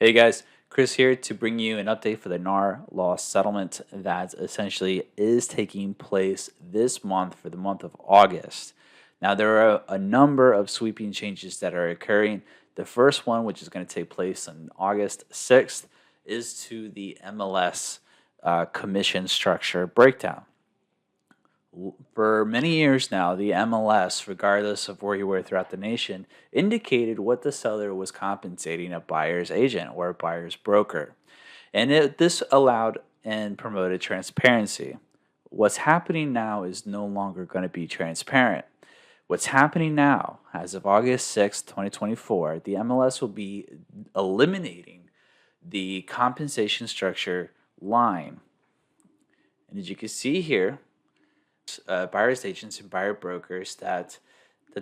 Hey guys, Chris here to bring you an update for the NAR law settlement that essentially is taking place this month for the month of August. Now, there are a number of sweeping changes that are occurring. The first one, which is going to take place on August 6th, is to the MLS commission structure breakdown. For many years now, the MLS, regardless of where you were throughout the nation, indicated what the seller was compensating a buyer's agent or a buyer's broker. And this allowed and promoted transparency. What's happening now is no longer going to be transparent. What's happening now, as of August 6th, 2024, the MLS will be eliminating the compensation structure line. And as you can see here, buyer's agents and buyer brokers that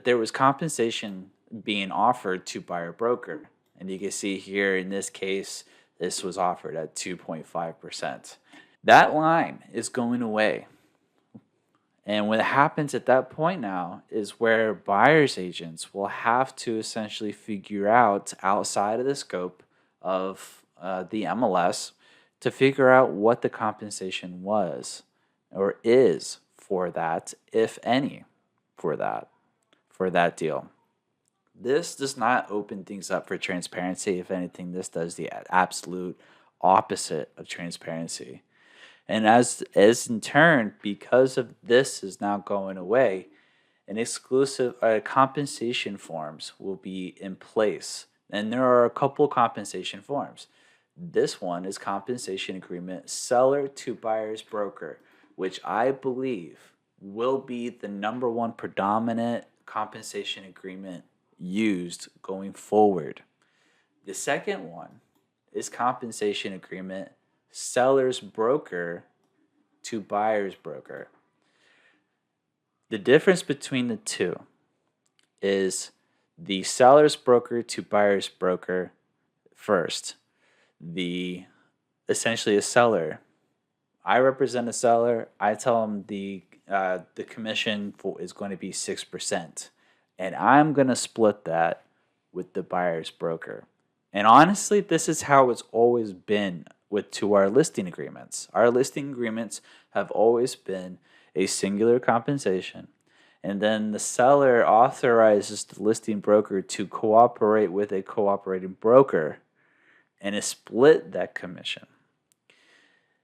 there was compensation being offered to buyer broker. And you can see here in this case, this was offered at 2.5%. That line is going away. And what happens at that point now is where buyer's agents will have to essentially figure out outside of the scope of the MLS to figure out what the compensation was or is for that, if any, for that deal. This does not open things up for transparency. If anything, this does the absolute opposite of transparency. And as in turn, because of this is now going away, an exclusive compensation forms will be in place. And there are a couple compensation forms. This one is compensation agreement seller to buyer's broker, which I believe will be the number one predominant compensation agreement used going forward. The second one is compensation agreement seller's broker to buyer's broker. The difference between the two is the seller's broker to buyer's broker first. Essentially a seller. I represent a seller. I tell them the commission is going to be 6%, and I'm going to split that with the buyer's broker. And honestly, this is how it's always been to our listing agreements. Our listing agreements have always been a singular compensation, and then the seller authorizes the listing broker to cooperate with a cooperating broker and split that commission.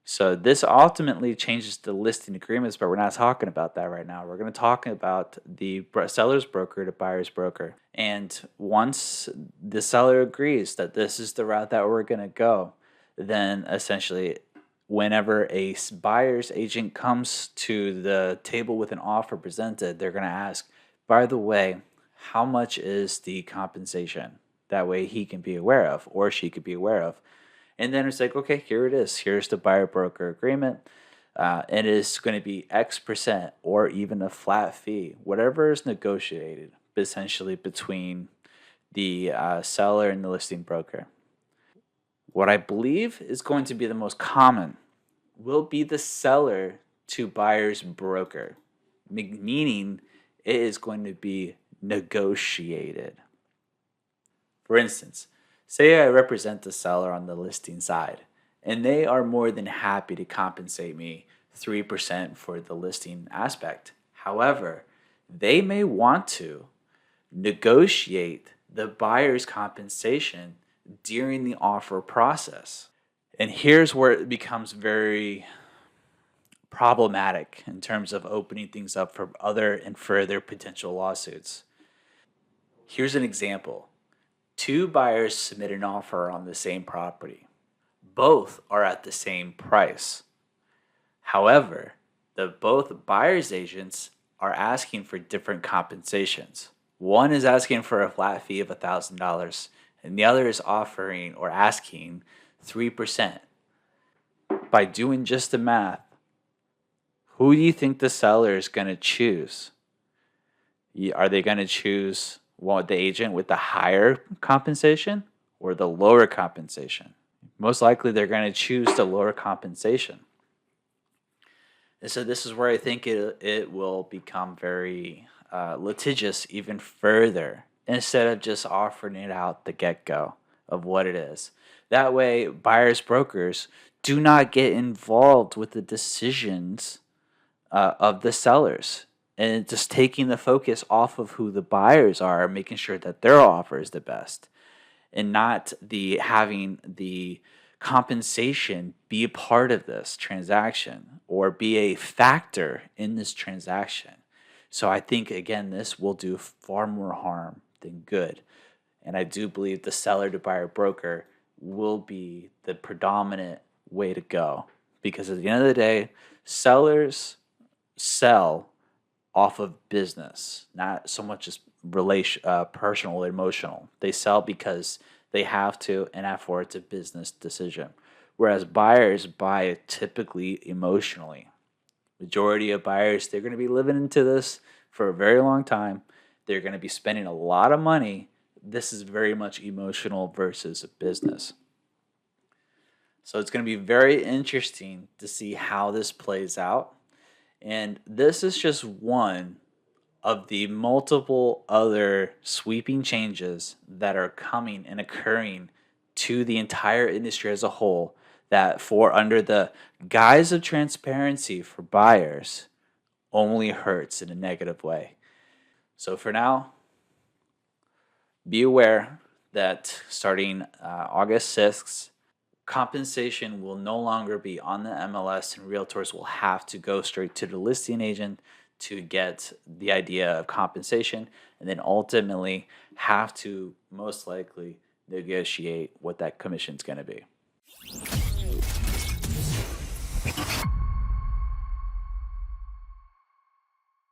So this ultimately changes the listing agreements, but we're not talking about that right now. We're going to talk about the seller's broker to buyer's broker. And once the seller agrees that this is the route that we're going to go, then essentially whenever a buyer's agent comes to the table with an offer presented, they're going to ask, by the way, how much is the compensation? That way he can be aware of, or she could be aware of. And then it's like, okay, here it is. Here's the buyer-broker agreement. It is going to be X% or even a flat fee, whatever is negotiated, essentially between the seller and the listing broker. What I believe is going to be the most common will be the seller to buyer's broker, meaning it is going to be negotiated. For instance, say I represent the seller on the listing side, and they are more than happy to compensate me 3% for the listing aspect. However, they may want to negotiate the buyer's compensation during the offer process. And here's where it becomes very problematic in terms of opening things up for other and further potential lawsuits. Here's an example. Two buyers submit an offer on the same property. Both are at the same price. However, both buyer's agents are asking for different compensations. One is asking for a flat fee of $1,000, and the other is offering or asking 3%. By doing just the math, who do you think the seller is going to choose? Are they going to choose the agent with the higher compensation or the lower compensation? Most likely they're going to choose the lower compensation. And so this is where I think it will become very litigious even further instead of just offering it out the get-go. of what it is. That way, buyers brokers do not get involved with the decisions of the sellers, and just taking the focus off of who the buyers are, making sure that their offer is the best, and not the having the compensation be a part of this transaction or be a factor in this transaction. So I think again this will do far more harm than good. And I do believe the seller to buyer broker will be the predominant way to go, because at the end of the day, sellers sell off of business, not so much as personal or emotional. They sell because they have to, and therefore it's a business decision. Whereas buyers buy typically emotionally. Majority of buyers, they're going to be living into this for a very long time. They're going to be spending a lot of money. This is very much emotional versus a business. So it's going to be very interesting to see how this plays out. And this is just one of the multiple other sweeping changes that are coming and occurring to the entire industry as a whole, that for under the guise of transparency for buyers only hurts in a negative way. So for now, be aware that starting August 6th, compensation will no longer be on the MLS, and realtors will have to go straight to the listing agent to get the idea of compensation, and then ultimately have to most likely negotiate what that commission is going to be.